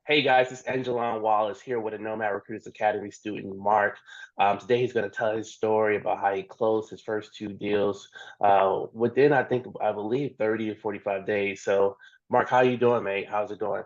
Hey guys, it's Wallace here with a Nomad Recruiters Academy student, Mark. Today he's going to tell his story about how he closed his first two deals within, I believe, 30 or 45 days. So, Mark, how you doing, mate? How's it going?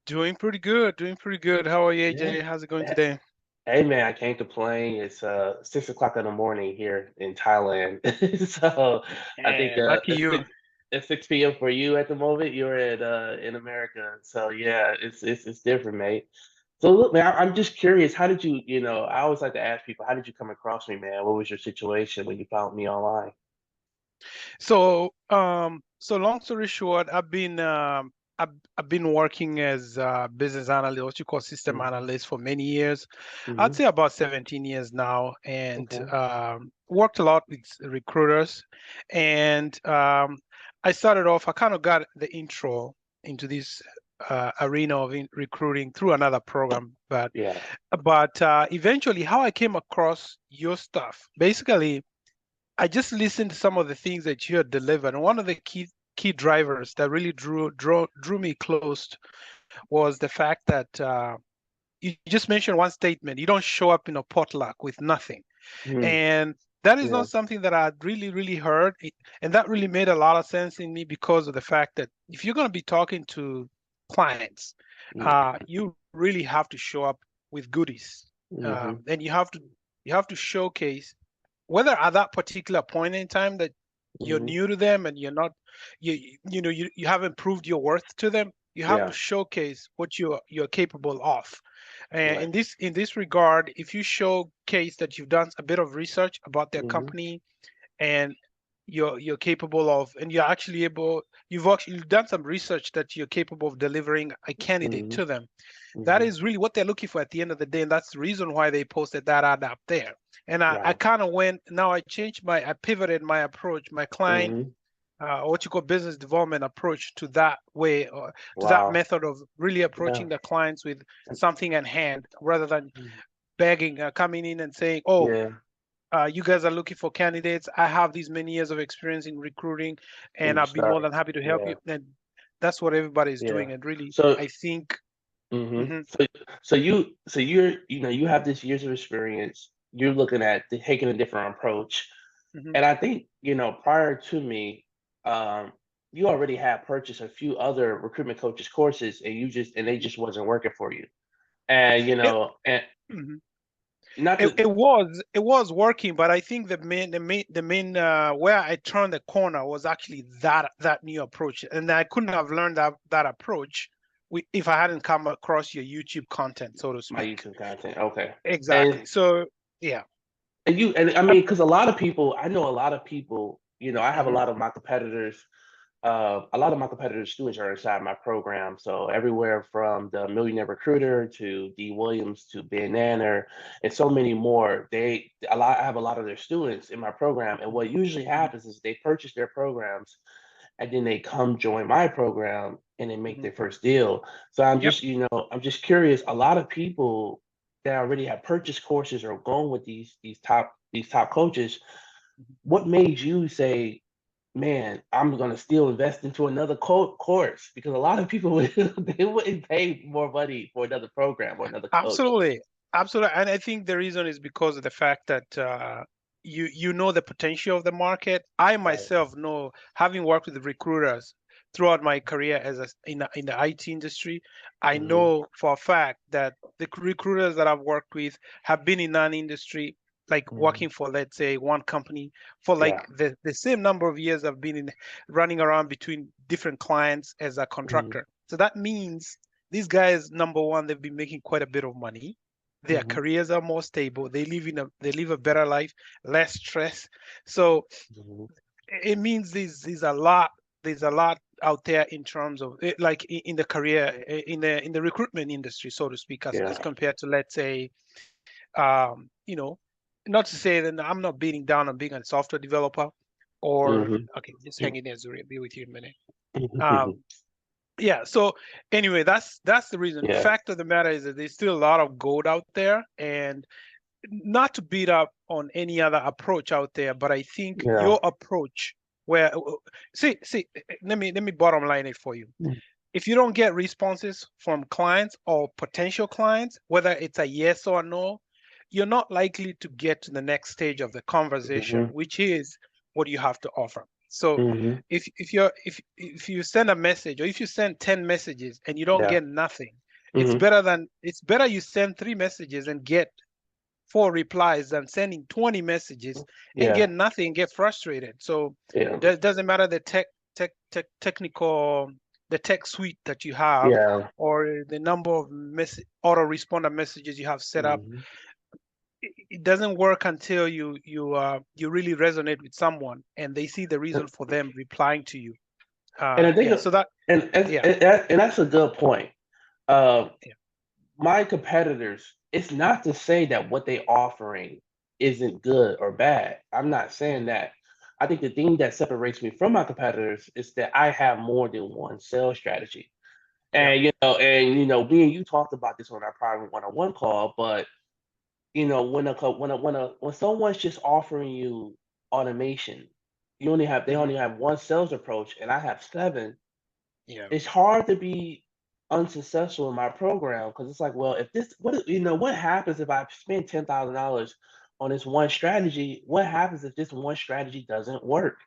Doing pretty good, doing pretty good. How are you, Yeah. AJ? How's it going Eh, today? Hey man, I can't complain. It's 6 o'clock in the morning here in Thailand. So I think Yeah, lucky you. it's 6 p.m. for you at the moment. You're in America. So yeah, it's different, mate. So look, man, I'm just curious. How did you, I always like to ask people, how did you come across me, man? What was your situation when you found me online? So long story short, I've been working as a business analyst, what you call system Hmm. analyst for many years. I'd Hmm. say about 17 years now, and Okay. worked a lot with recruiters. And I started off, I kind of got the intro into this arena of recruiting through another program, Yeah. but eventually how I came across your stuff, basically I just listened to some of the things that you had delivered, and one of the key drivers that really drew me close was the fact that you just mentioned one statement: you don't show up in a potluck with nothing, Hmm. and that is Yeah. not something that I really heard, and that really made a lot of sense in me because of the fact that if you're going to be talking to clients, you really have to show up with goodies, Mm-hmm. and you have to showcase whether at that particular point in time that you're Hmm. new to them and you're not you haven't proved your worth to them. You have to Yeah. showcase what you're capable of, and Right. in this regard, if you showcase that you've done a bit of research about their Hmm. company, and you're capable of, and you're actually able, you've done some research that you're capable of delivering a candidate Hmm. to them, that Hmm. is really what they're looking for at the end of the day, and that's the reason why they posted that ad up there. And I Right. kind of went, now I pivoted my approach, my client, Hmm. what you call business development approach, to that way, or to that Wow. method of really Yeah. approaching the clients with something at hand rather than Mhm. begging, coming in and saying, oh, Yeah. you guys are looking for candidates. I have these many years of experience in recruiting, And and you I'll be more start. than happy to help Yeah. you. And that's what everybody's Yeah. doing. And really, So, I think, hmm mhm, so you have this years of experience. You're looking at taking a different approach, mhm. and I think prior to me, um, you already had purchased a few other recruitment coaches courses, and they just wasn't working for you. And it, mhm. not it, to. it was working, but I think the main where I turned the corner was actually that new approach, and I couldn't have learned that approach if I hadn't come across your YouTube content, so to My speak. YouTube content. Okay. And Exactly. So yeah. and I mean, because a lot of people, I know a lot of people, I have Mhm. a lot of my competitors' students are inside my program. So everywhere from the Millionaire Recruiter to D Williams to Ben Nanner and so many more. I have a lot of their students in my program. And what usually Mhm. happens is they purchase their programs and then they come join my program and they make Mhm. their first deal. So I'm Yep. just, I'm just curious. A lot of people that already have purchased courses or going with these top coaches, what made you say, man, I'm gonna still invest into another course? Because a lot of people they wouldn't pay more money for another program or another coach. Absolutely, absolutely, and I think the reason is because of the fact that you know the potential of the market. I Right. myself know, having worked with recruiters throughout my career in the IT industry, I Hmm. know for a fact that the recruiters that I've worked with have been in an industry, like Hmm. working for, let's say, one company for Yeah. like the same number of years I've been in, running around between different clients as a Hmm. contractor. So that means these guys, number one, they've been making quite a bit of money. Their Hmm. careers are more stable. They live a better life, less stress. So Hmm. it means there's a lot out there in terms of like in the career, in the recruitment industry, so to speak, as Yeah. compared to, let's say, um, you know, not to say that I'm not beating down on being a software developer, or Hmm. okay, just hang in there, Zuri. I'll be with you in a minute. Hmm. Um, yeah, so anyway, that's the reason. Yeah. Fact of the matter is that there's still a lot of gold out there, and not to beat up on any other approach out there, but I think Yeah. your approach, where see, let me bottom line it for you. if you don't get responses from clients or potential clients, whether it's a yes or no, you're not likely to get to the next stage of the conversation, Mm-hmm. which is what you have to offer. So Mm-hmm. if you send a message, or if you send 10 messages and you don't Yeah. get nothing, Mm-hmm. it's better you send 3 messages and get 4 replies than sending 20 messages and Yeah. get nothing, get frustrated. So Yeah. doesn't matter the technical, the tech suite that you have, Yeah. or the number of autoresponder messages you have set up. Mm-hmm. It doesn't work until you really resonate with someone and they see the reason for them replying to you. And I think, Yeah. So that, yeah, and that's a good point. Uh, yeah, my competitors, it's not to say that what they offering isn't good or bad. I'm not saying that. I think the thing that separates me from my competitors is that I have more than one sales strategy. yeah, Me and you talked about this on our private one-on-one call, but when someone's just offering you automation, they mhm, only have one sales approach, and I have seven. yeah, It's hard to be unsuccessful in my program because it's like, well, if this, what happens if I spend $10,000 on this one strategy? What happens if this one strategy doesn't work?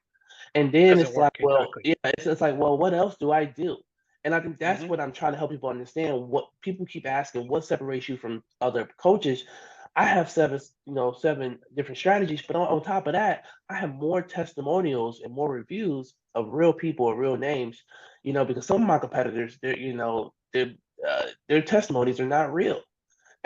And then doesn't it's like, work well, exactly. yeah, it's like, well, what else do I do? And I think that's Hmm. what I'm trying to help people understand. What people keep asking, what separates you from other coaches? I have seven different strategies, but on top of that, I have more testimonials and more reviews of real people or real names. Because some of my competitors, their testimonies are not real.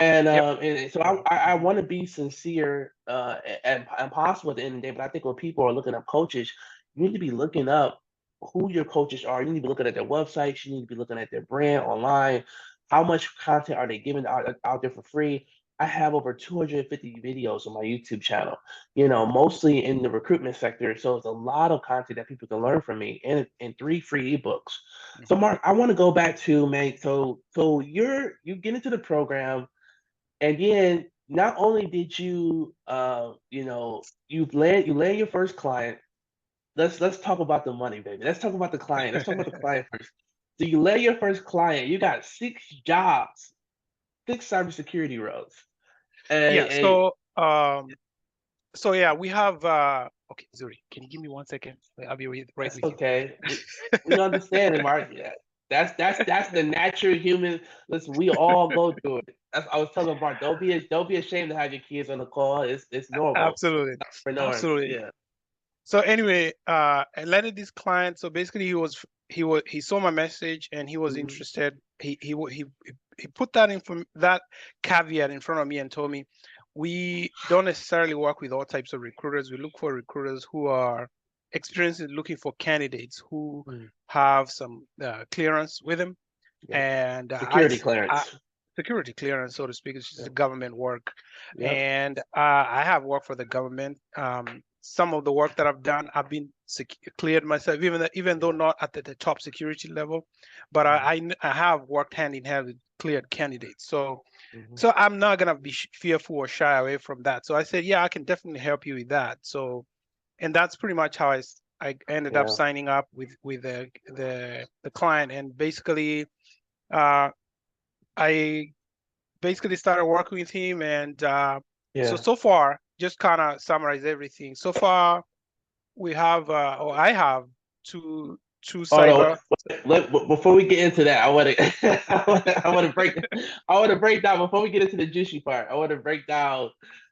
Yep. And so Yeah. I Hmm. want to be sincere and possible at the end of the day. But I think when people are looking up coaches, you need to be looking up who your coaches are. You need to be looking at their websites. You need to be looking at their brand online. How much content are they giving out there for free? I have over 250 videos on my YouTube channel, mostly in the recruitment sector. So it's a lot of content that people can learn from me and 3 free ebooks. So Hmm. Mark, I want to go back to mate. So you get into the program, and then not only did you land your first client. Let's talk about the money, baby. Let's talk about the client. Let's talk about the client first. So you land your first client. You got 6 jobs, 6 cybersecurity roles, and, Yeah. and So yeah, we have okay, Zuri, can you give me 1 second? I'll be right that's with you. okay. We understand it, Mark. Yeah, that's the natural human. Listen, we all go through it. I was telling Mark, don't be ashamed to have your kids on the call. It's normal. Absolutely. For norms. Absolutely. Yeah. So anyway, I landed this client. So basically, he saw my message and he was Hmm. interested. He put that caveat in front of me and told me, we don't necessarily work with all types of recruiters. We look for recruiters who are experienced in looking for candidates who Mm. have some clearance with them, Yep. and Security I clearance. security clearance, so to speak. It's just Yep. government work, Yep. and I have worked for the government. Some of the work that I've done, I've been cleared myself, even though Yeah. not at the top security level, but Mhm. I have worked hand in hand with cleared candidates. So Mhm. so I'm not gonna be fearful or shy away from that. So I said, yeah, I can definitely help you with that. So, and that's pretty much how I ended up Yeah. signing up with the client, and basically uh, I basically started working with him, and Yeah. so far, just kind of summarize everything. So far, we have or I have two Oh no. cyber. Before we get into that, I want to I want to break down before we get into the juicy part. I want to break down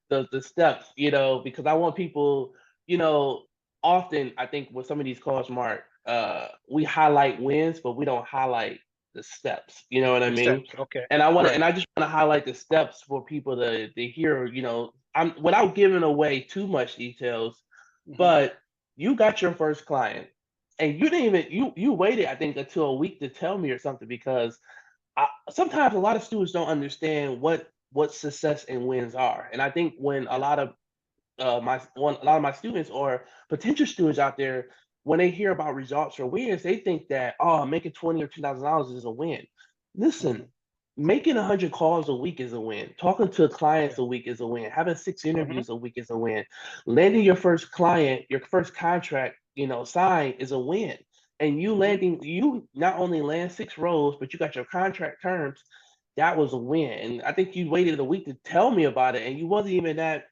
the steps, because I want people, you know, often I think with some of these calls, Mark, we highlight wins, but we don't highlight the steps. You know what I The mean? steps. Okay, And right. I just want to highlight the steps for people to hear, I'm without giving away too much details, Hmm. but you got your first client and you didn't even you waited, I think, until a week to tell me or something, because sometimes a lot of students don't understand what success and wins are. And I think when Yeah. a lot of my students or potential students out there, when they hear about results or wins, they think that, oh, making 20 or $2,000 is a win. Listen, Hmm. making 100 calls a week is a win. Talking to clients Yeah. a week is a win. Having 6 Hmm. interviews a week is a win. Landing your first client, your first contract, signed is a win. and you landing, you not only land 6 roles, but you got your contract terms. That was a win. And I think you waited a week to tell me about it, and you wasn't even that,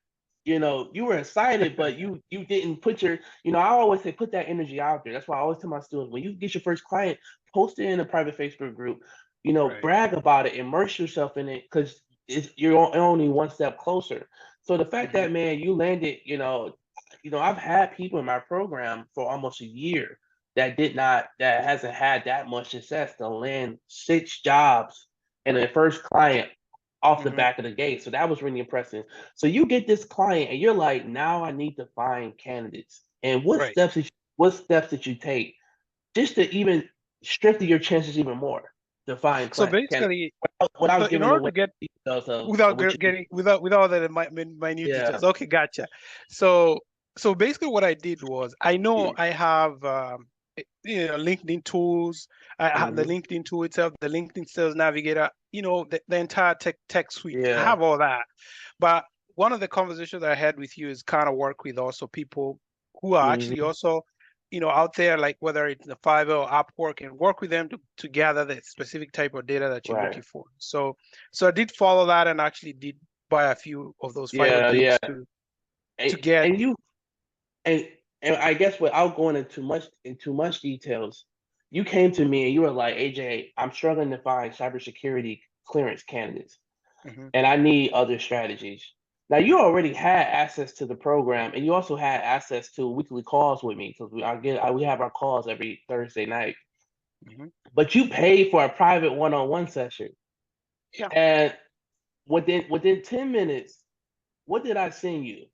you were excited, but you didn't put your, I always say put that energy out there. That's why I always tell my students, when you get your first client, post it in a private Facebook group, Right. brag about it, immerse yourself in it, because you're only one step closer. So the fact Mhm. that, man, you landed, I've had people in my program for almost a year that hasn't had that much success to land 6 jobs and their first client off the Mhm. back of the gate. So that was really impressive. So you get this client and you're like, now I need to find candidates. And Right. what steps did you take just to even strengthen your chances even more to find So candidates basically, so without in giving order away to get, details of without what you do? getting, without the minute Yeah. details. Okay, gotcha. So basically, what I did was, I know I have LinkedIn tools. I have the Hmm. LinkedIn tool itself, the LinkedIn Sales Navigator. The entire tech suite. I Yeah. have all that. But one of the conversations that I had with you is kind of work with also people who are actually Hmm. also out there, like whether it's the Fiverr or Upwork, and work with them to gather the specific type of data that you're Right. looking for. So I did follow that and actually did buy a few of those Fiverr Yeah. Yeah. gigs And, to get. and you and and I guess without going into much details, you came to me and you were like, AJ, I'm struggling to find cybersecurity clearance candidates, Mhm. and I need other strategies. Now you already had access to the program, and you also had access to weekly calls with me because we have our calls every Thursday night. Mhm. But you paid for a private one-on-one session, Yeah. and within 10 minutes, what did I send you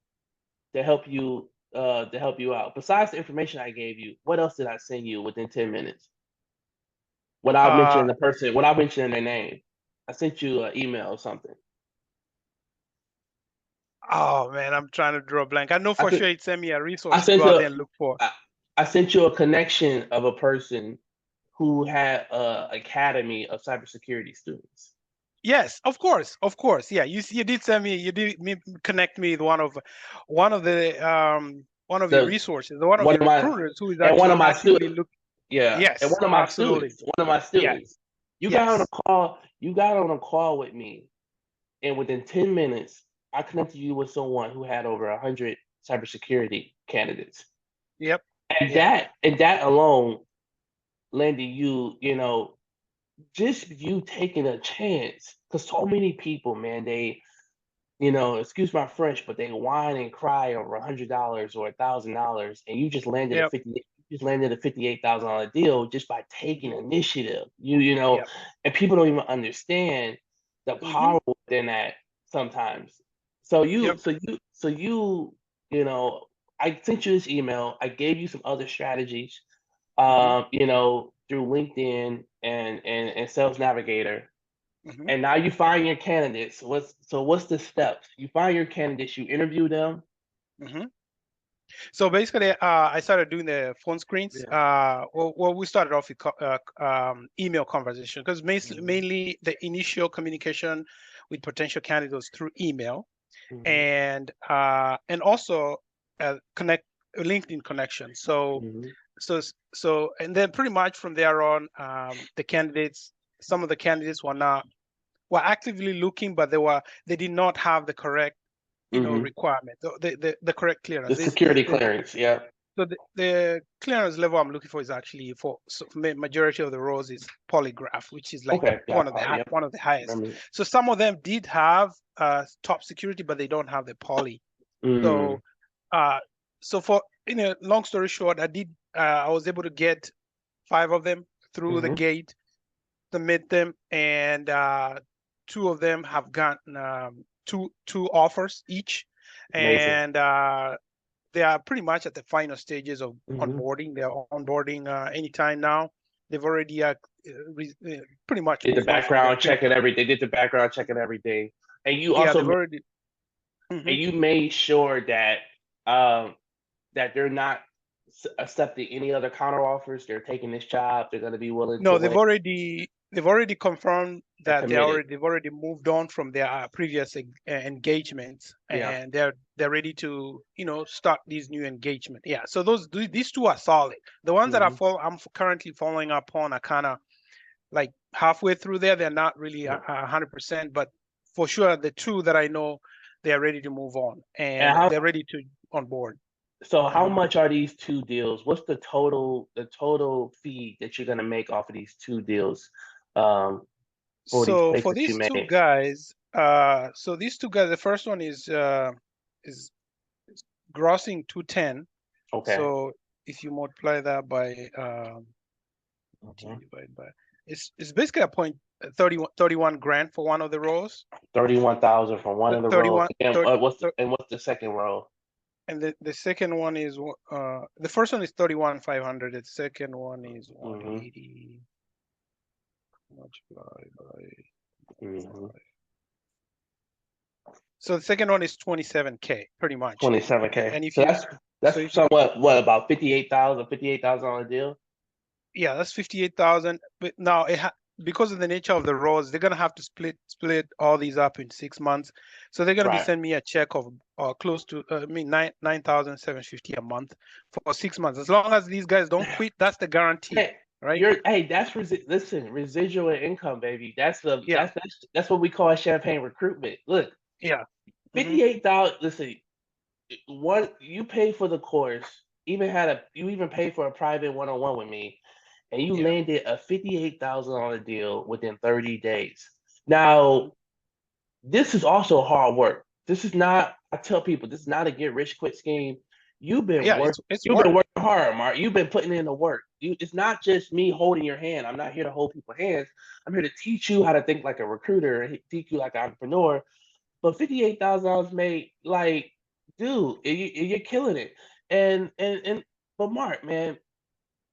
to help you out? Besides the information I gave you, what else did I send you within 10 minutes? Uh, Without mentioning their name. I sent you an email or something. oh man, I'm trying to draw a blank. I know I for sent sure it sent me a I resource to sent go out you there and look for. I, I sent you a connection of a person who had a academy of cybersecurity students. Yes, of course, of course. Yeah, you did send me. You did connect me with one of your The resources, one of one your of my recruiters who is and one actually of my actively students. looking. Yeah, and Yes, one of my absolutely. students. One of my Yes, students. You got on a yes. call. You got on a call with me, and within 10 minutes, I connected you with someone who had over 100 cybersecurity candidates. Yep. And Yep. that alone landed you, just you taking a chance. Because so many people, man, they, excuse my French, but they whine and cry over $100 or $1,000, and Yep. you just landed a $58,000 deal just by taking initiative. Yep. And people don't even understand the Hmm. power within that sometimes. So Yep. you know, I sent you this email. I gave you some other strategies, Hmm. through LinkedIn and Sales Navigator. Hmm. And now you find your candidates. What's the steps? You find your candidates, you interview them. Hmm. So basically, I started doing the phone screens. Yeah. We started off with email conversation, because Hmm. mainly the initial communication with potential candidates through email, Hmm. and also connect LinkedIn connection. Hmm. And then pretty much from there on, some of the candidates were actively looking, but they did not have the correct Hmm. requirement, the correct The clearance. security clearance. Yeah. So the clearance level I'm looking for is actually majority of the roles is polygraph, which is like Okay. Yeah. Yep. one of the highest. Remember. So some of them did have top security, but they don't have the poly. Mm. So uh, for long story short, I was able to get 5 of them through the Hmm. gate, submit them, and 2 of them have gotten two offers each, Amazing. and they are pretty much at the final stages of Hmm. onboarding. They're onboarding anytime now. They've already pretty much Did the moved on from their background check and paper. everything. They did the background check and everything. And you Yeah, also they've already. Hmm. and you made sure um that they're not accepting any other counter offers. They're taking this job. They're going to be willing to No, wait. they've already confirmed that committed. they've already moved on from their previous engagements, Yeah. and they're ready to start these new engagement. Yeah, so these two are solid. The ones that Hmm. I'm currently following up on are kind of like halfway through there. They're not really 100%, but for sure the two that I know, they're ready to move on And and how they're ready to onboard. so how Mhm. much are these two deals? What's the total fee that you're gonna make off of these two deals for these So for placements you these two made? guys, the first one is grossing 210. Okay. So if you multiply that by Mhm. divided by, it's basically a point 31 grand for one of the rows. 31,000 for one of the rows. 31 And 30, what's the second row? and the second one is the first one is 31,500. The second one is Hmm. 180 multiplied by Hmm. 5. So the second one is 27K pretty much. 27K. And if So you that's so if you somewhat what about 58,000 on a deal? yeah, that's 58,000. But now because of the nature of the roles, they're gonna have to split all these up in 6 months. So they're gonna be Right. sending me a check of close to I mean 9,750 a month for 6 months. As long as these guys don't quit, that's the guarantee, Hey, right? that's listen, residual income, baby. Yeah, That's what we call champagne recruitment. Look, yeah. Hmm. 58,000. Listen, what you pay for the course, you even paid for a private one-on-one with me, and you Yeah. landed a 58,000 on a deal within 30 days. Hmm. Now, this is also hard work. This is not, I tell people, this is not a get rich quick scheme. You've been Yeah, work, it's you've been work. working hard, Mark. You've been putting in the work. It's not just me holding your hand. I'm not here to hold people's hands. I'm here to teach you how to think like a recruiter, and teach you like an entrepreneur. But $58,000 made, like, dude, you're killing it. But Mark, man,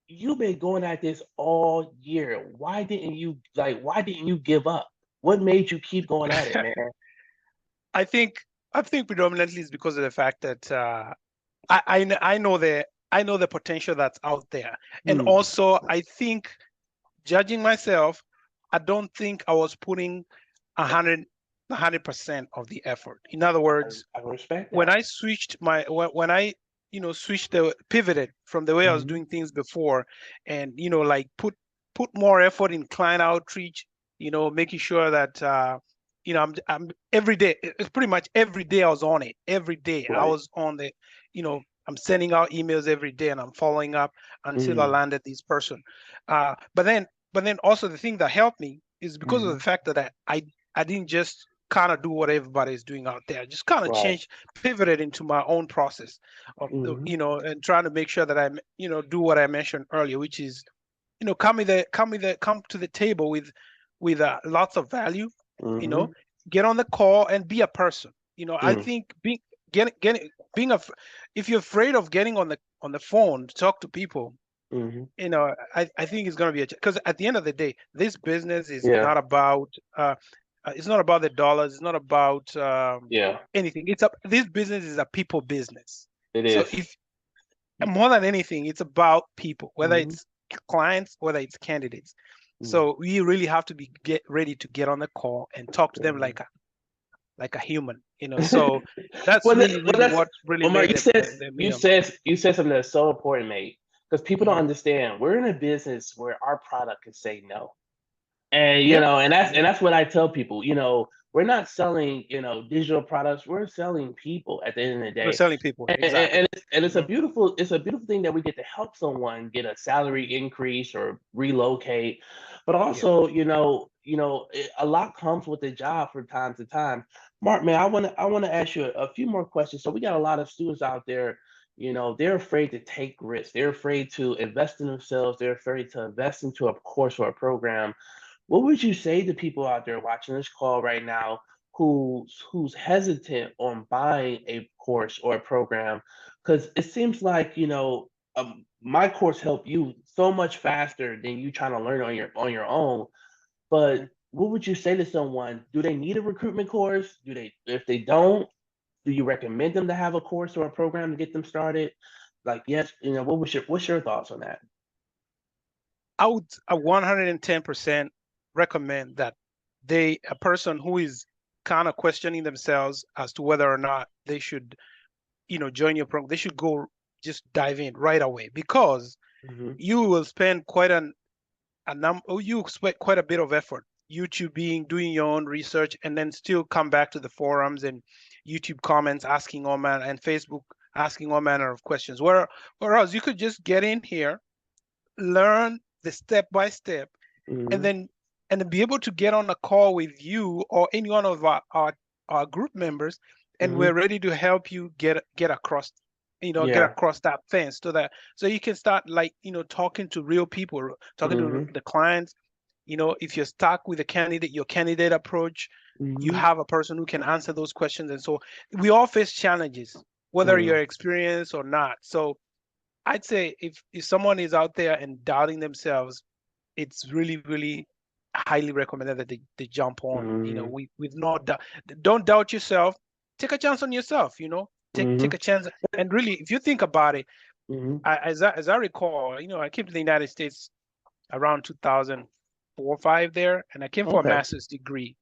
you've been going at this all year. Why didn't you give up? What made you keep going at it, man? I think I think predominantly is because of the fact that I know the potential that's out there, and Hmm. also I think, judging myself, I don't think I was putting a hundred percent of the effort. In other words, I respect when that. I switched when I switched the pivoted from the way I was Hmm. doing things before, and like put more effort in client outreach, making sure that I'm every day. It's pretty much every day I was on it. Every day I Right. was on the, I'm sending out emails every day and I'm following up until I Mm-hmm. landed this person. But then also the thing that helped me is because of Hmm. the fact that I didn't just kind of do what everybody's doing out there. Just kind of Right. pivoted into my own process of Hmm. and trying to make sure that I, do what I mentioned earlier, which is, come to the table with lots of value, you know, Hmm. get on the call and be a person. I Mm. think getting being a if you're afraid of getting on the phone to talk to people, Hmm. I think it's going to be because at the end of the day, this business is Yeah. not about it's not about the dollars. It's not about Yeah. anything. This business is a people business. It So is. if more than anything, it's about people, whether Hmm. it's clients, whether it's candidates. Hmm. So we really have to get ready to get on the call and talk to them Hmm. like a human. So that's Well, really that's what really Omar. made You them said the you minimum. said you said something that's so important, mate. Because people don't Hmm. understand. We're in a business where our product can say no. And Yeah. and Hmm. that's what I tell people. We're not selling, digital products. We're selling people at the end of the We're day. selling people. And, Exactly. it's a Hmm. beautiful thing that we get to help someone get a salary increase or relocate. But Yeah. also, a lot comes with the job from time to time. Mark, man, I want to ask you a few more questions. So we got a lot of students out there. They're afraid to take risks. They're afraid to invest in themselves. They're afraid to invest into a course or a program. What would you say to people out there watching this call right now who's hesitant on buying a course or a program? Because it seems like, my course helped you so much faster than you trying to learn on your own. Hmm. But what would you say to someone? Do they need a recruitment course? If they don't, do you recommend them to have a course or a program to get them started? Like, yes, what's your thoughts on that? I would 110% recommend that a person who is kind of questioning themselves as to whether or not they should, join your program, they should go just dive in right away, because you will spend you expect quite a bit of effort doing your own research, and then still come back to the forums and YouTube comments asking all manner, and Facebook asking all manner of questions. Whereas you could just get in here, learn the step by step, and then be able to get on a call with you or any one of our group members, and we're ready to help you get across get across that fence, so you can start, like, talking to real people, talking to the clients. If you're stuck with your candidate approach, you have a person who can answer those questions. And so we all face challenges, whether you're experienced or not. So I'd say if someone is out there and doubting themselves, it's really, really highly recommended that they jump on, with no doubt. Don't doubt yourself. Take a chance on yourself, take a chance. And really, if you think about it, as I recall, I came to the United States around 2004 or 5 there, and I came for a master's degree.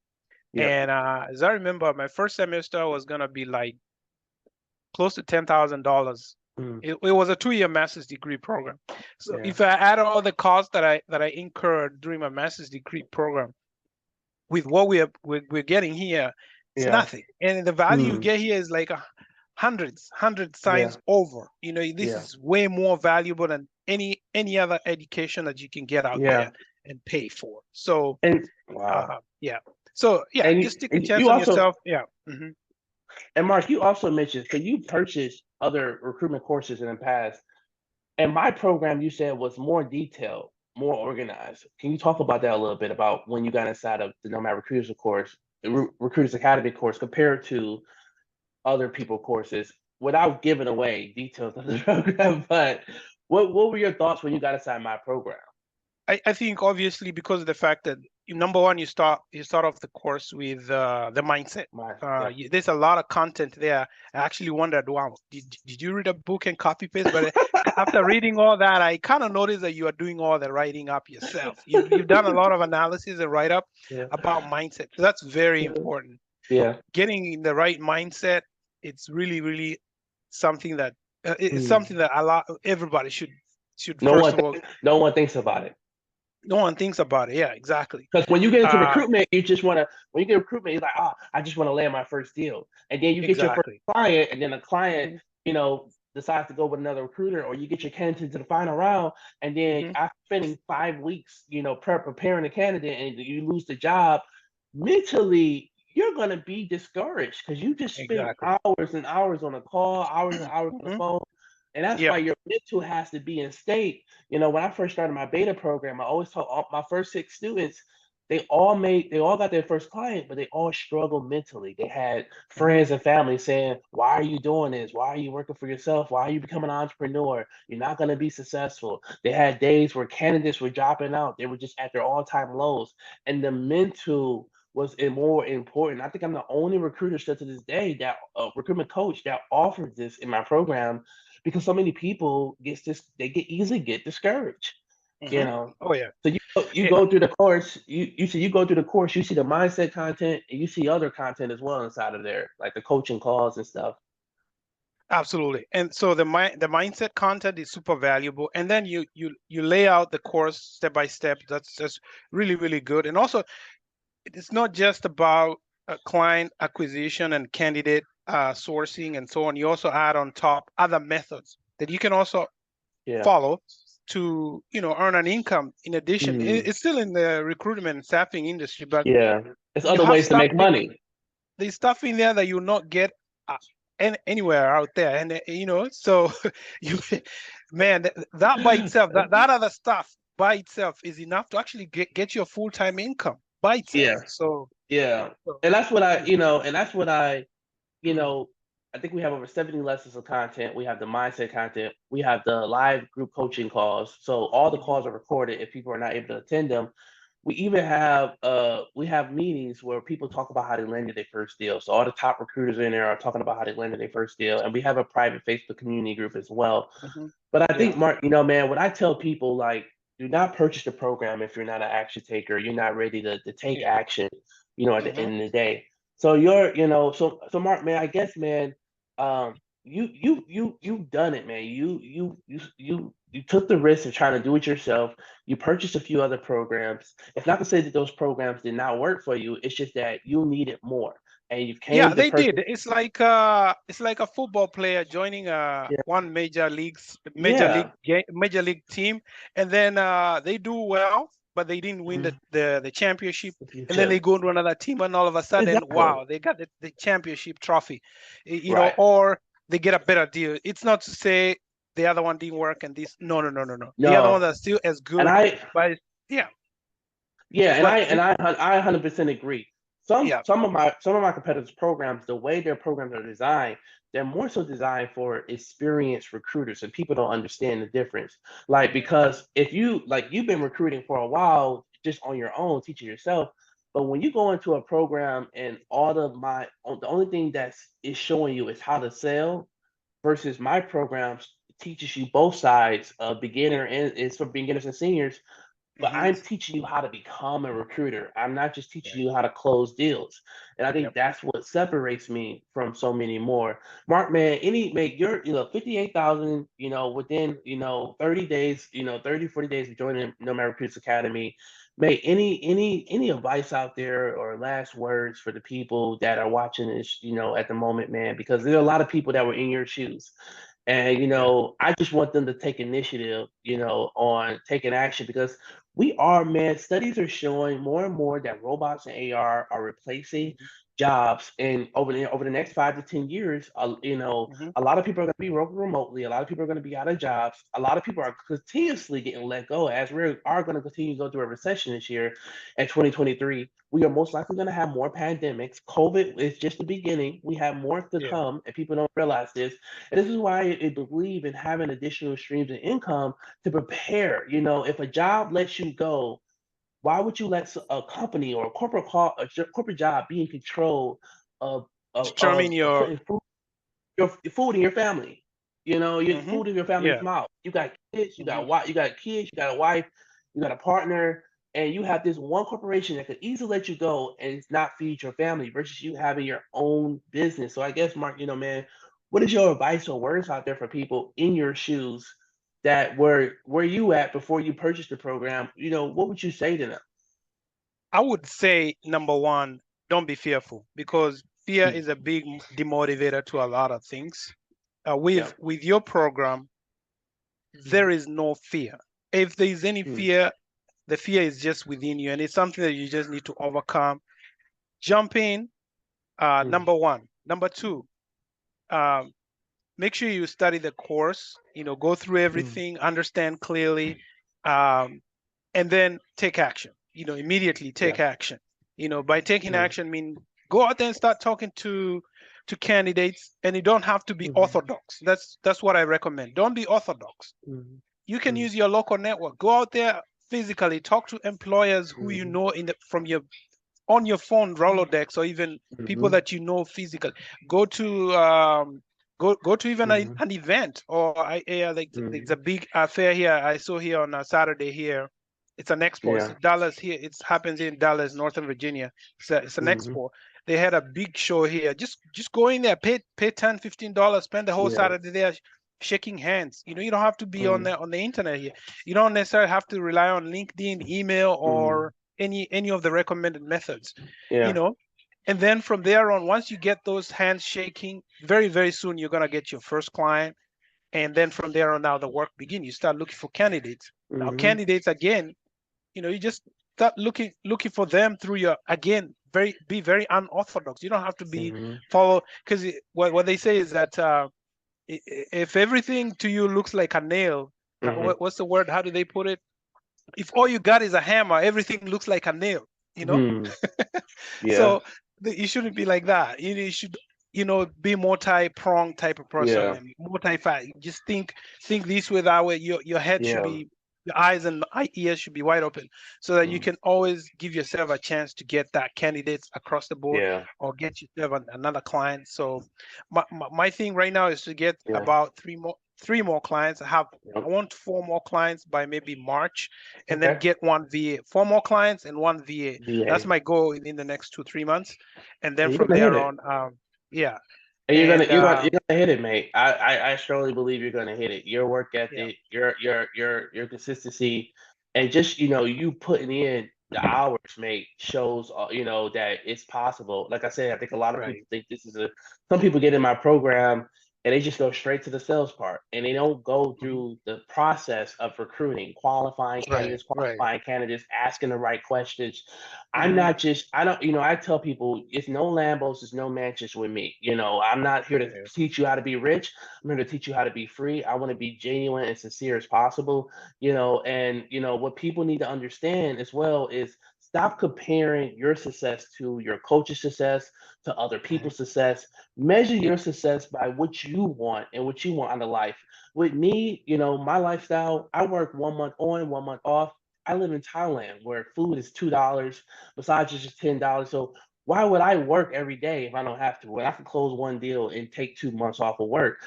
And as I remember, my first semester was gonna be like close to $10,000. It was a 2-year master's degree program. So if I add all the costs that I incurred during my master's degree program with what we're getting here, it's nothing. And the value you get here is like hundred times over. This is way more valuable than any other education that you can get out there and pay for. So just take a chance on yourself. And Mark, you also mentioned, so you purchased other recruitment courses in the past, and my program, you said, was more detailed, more organized. Can you talk about that a little bit, about when you got inside of the Nomad Recruiters course, the Recruiters Academy course, compared to other people courses, without giving away details of the program? But what were your thoughts when you got inside my program? I think, obviously, because of the fact that, number one, you start off the course with the mindset. There's a lot of content there. I actually wondered, wow, did you read a book and copy paste? But after reading all that, I kind of noticed that you are doing all the writing up yourself. You've done a lot of analysis and write up about mindset. So that's very important. Getting in the right mindset, it's really, really something that something that everybody should no one thinks about it. No one thinks about it. Yeah, exactly. Because when you get into recruitment, you just want to. When you get recruitment, you're like, I just want to land my first deal, and then you get your first client, and then the client, decides to go with another recruiter, or you get your candidate to the final round, and then after spending 5 weeks, preparing a candidate, and you lose the job, mentally you're gonna be discouraged because you just spent hours and hours on a call, hours and hours on the phone. And that's why your mental has to be in state. When I first started my beta program, I always taught my first 6 students, they all got their first client, but they all struggled mentally. They had friends and family saying, why are you doing this? Why are you working for yourself? Why are you becoming an entrepreneur? You're not going to be successful. They had days where candidates were dropping out. They were just at their all-time lows. And the mental was more important. I think I'm the only recruiter still to this day, that recruitment coach, that offers this in my program, because so many people easily get discouraged. Oh yeah. So you go through the course. You go through the course. You see the mindset content, and you see other content as well inside of there, like the coaching calls and stuff. Absolutely. And so the mindset content is super valuable, and then you lay out the course step by step. That's really, really good. And also, it's not just about client acquisition and candidate sourcing and so on. You also add on top other methods that you can also follow to earn an income in addition. It's still in the recruitment and staffing industry, but it's other ways to make money. There's stuff in there that you'll not get anywhere out there, and so that by itself, that other stuff by itself is enough to actually get you a full-time income by itself. And that's what I think we have over 70 lessons of content. We have the mindset content. We have the live group coaching calls. So all the calls are recorded if people are not able to attend them. We even have meetings where people talk about how they landed their first deal. So all the top recruiters in there are talking about how they landed their first deal. And we have a private Facebook community group as well. But I think, Mark, man, when I tell people, like, do not purchase the program if you're not an action taker. You're not ready to take action, at the Mm-hmm. end of the day. So so Mark, man, I guess, man, you've done it, man. You took the risk of trying to do it yourself. You purchased a few other programs. It's not to say that those programs did not work for you. It's just that you needed more, and you Yeah, came to they purchase. did. It's like a football player joining Yeah, one yeah, major league team, and then they do well, but they didn't win mhm, the championship, the and then they future. go to another team, and all of a sudden, Exactly. wow, they got the championship trophy, Right. or they get a better deal. It's not to say the other one didn't work, and this, no, no, no, no, no. The other ones No, are still as and good, but yeah, yeah, but I 100% agree. yeah, Some of my competitors' programs, the way their programs are designed, they're more so designed for experienced recruiters, and people don't understand the difference. Like, because if you've been recruiting for a while just on your own, teaching yourself, but when you go into a program and the only thing that's is showing you is how to sell, versus my programs teaches you both sides of beginner, and it's for beginners and seniors, but hmm, I'm teaching you how to become a recruiter. I'm not just teaching right, you how to close deals. And I think yep, that's what separates me from so many more. Mark, man, you're, 58,000, within, 30 days, 30, 40 days of joining Nomad Recruiters Academy. May any advice out there or last words for the people that are watching this, at the moment, man, because there are a lot of people that were in your shoes. And yeah, I just want them to take initiative, on taking action, because man, studies are showing more and more that robots and AR are replacing hmm, jobs. And over the next 5 to 10 years, hmm, a lot of people are going to be working remotely. A lot of people are going to be out of jobs. A lot of people are continuously getting let go, as we are going to continue to go through a recession this year in 2023. We are most likely going to have more pandemics. COVID is just the beginning. We have more to yeah. come, and people don't realize this. And this is why I believe in having additional streams of income to prepare. If a job lets you go, why would you let a company or a corporate job be in control of Determine your, putting food in your family? Your hmm, food in your family's yeah, mouth. You got kids, hmm, you got kids, you got a wife, you got a partner, and you have this one corporation that could easily let you go and not feed your family versus you having your own business. So I guess, Mark, man, what is your advice or words out there for people in your shoes that were where you at before you purchased the program? What would you say to them? I would say number one, don't be fearful because fear Mm, is a big demotivator to a lot of things. yeah. With your program, there is no fear. If there is any Mm, fear, the fear is just within you, and it's something that you just need to overcome. Jump in. mm, Number one. Number two. Um, Make sure you study the course. Go through mm, everything, understand clearly, um, and then take action. Immediately yeah. take action. By taking Mm, action, mean go out there and start talking to candidates, and you don't have to be mm, orthodox. That's what I recommend. Don't be orthodox. mm, You can mm, use your local network. Go out there physically, talk to employers who you mm, know from your on your phone Rolodex, or even people mm, that you know physically. Go to go to even mm, an event, or like it's a mm, big affair here. I saw here on a Saturday here. It's an expo. It's yeah. in Dallas here. It happens in Dallas, Northern Virginia. It's an Mm, expo. They had a big show here. Just go in there, pay $10, $15, spend the whole yeah. Saturday there shaking hands. You don't have to be on Mm, the internet here. You don't necessarily have to rely on LinkedIn, email, mm, or any of the recommended methods. you yeah. know and then from there on, once you get those hands shaking, very very soon you're going to get your first client. And then from there on, now the work begin. You start looking for candidates. Now Mm, candidates, again, you just start looking for them through your, again, be very unorthodox. You don't have to be mm, follow, because what they say is that if everything to you looks like a nail, mm, what's the word, how do they put it, if all you got is a hammer, everything looks like a nail, you know mm, yeah. so you shouldn't be like that. You should, be multi-pronged type of person, Yeah. and multi-fact. Just think this way, that way. Your head should Yeah. be, your eyes and ears should be wide open, so that you Mm, can always give yourself a chance to get that candidates across the board, yeah. or get yourself another client. So my thing right now is to get Yeah. about three more. 3 more clients. I Yep. want 4 more clients by maybe March, and then Okay. get 1 VA. 4 more clients and 1 VA. That's VA. my goal in the next 2-3 months, and then And you're from gonna hit there it. on, yeah. And And you're gonna hit it, mate. I strongly believe you're gonna hit it. Your work yeah, ethic, your consistency, and just you putting in the hours, mate, shows that it's possible. Like I said, I think a lot of right, people think this is a. Some people get in my program and they just go straight to the sales part, and they don't go mhm, through the process of recruiting, right, right. qualifying candidates, asking the right questions. I'm Hmm. not just, I don't, I tell people it's no Lambos, it's no mansions with me. I'm not here to Yeah, teach you how to be rich. I'm here to teach you how to be free. I want to be genuine and sincere as possible, and what people need to understand as well is stop comparing your success to your coach's success, to other mhm, people's success. Measure your success by what you want and what you want out of life. With me, my lifestyle, I work 1 month on, 1 month off. I live in Thailand where food is $2, massages is $10. So why would I work every day if I don't have to? When I can close one deal and take 2 months off of work.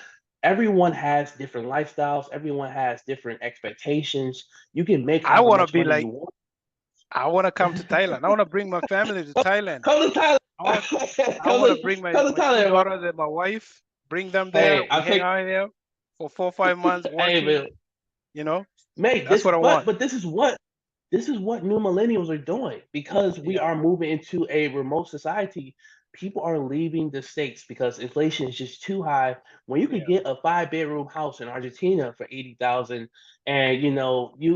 Everyone has different lifestyles. Everyone has different expectations. You can make I however want to much be money like, you want. I want to come to Thailand. I want to bring my family to Thailand. Come to Thailand. I want I come want to to, bring my come to my 2 Thailand, bro. daughters and my wife, bring them there. Hey, We I'll hang take. out here for 4 or 5 months Hey, working. man, You know, mate. that's This, what I want. but this is what new millennials are doing because we Yeah, are moving into a remote society. People are leaving the states because inflation is just too high. When you could yeah, get a 5 bedroom house in Argentina for 80,000, and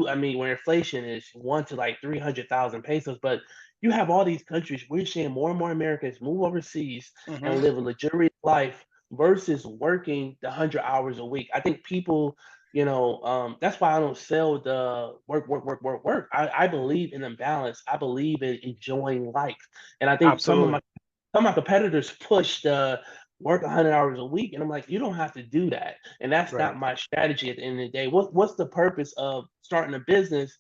I mean, where inflation is 1 to like 300,000 pesos, but you have all these countries. We're seeing more and more Americans move overseas and hmm, live a luxurious life versus working the 100 hours a week. I think people that's why I don't sell the work, work, work, work, work. I believe in imbalance. I believe in enjoying life. And I think absolutely. some of my competitors push the work 100 hours a week. And I'm like, you don't have to do that. And that's Right. not my strategy at the end of the day. What's the purpose of starting a business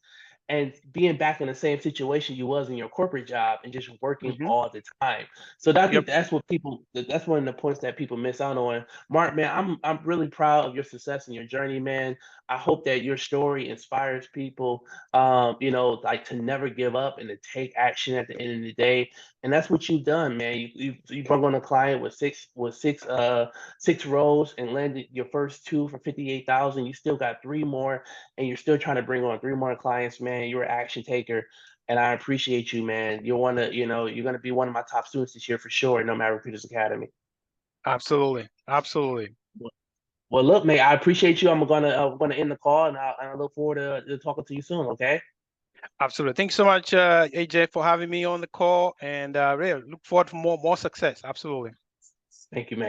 and being back in the same situation you was in your corporate job and just working Hmm. all the time? So I Yep. think that's one of the points that people miss out on. Mark, man, I'm really proud of your success and your journey, man. I hope that your story inspires people, like to never give up and to take action at the end of the day. And that's what you've done, man. You brought on a client with six roles and landed your first two for 58,000. You still got 3 more, and you're still trying to bring on 3 more clients, man. You're an action taker. And I appreciate you, man. You're gonna be one of my top students this year for sure, Nomad Recruiters Academy. Absolutely. Absolutely. Well, look, mate, I appreciate you. I'm gonna end the call, and I look forward to talking to you soon. Okay. Absolutely. Thanks so much, AJ, for having me on the call, and really look forward to more success. Absolutely. Thank you, man.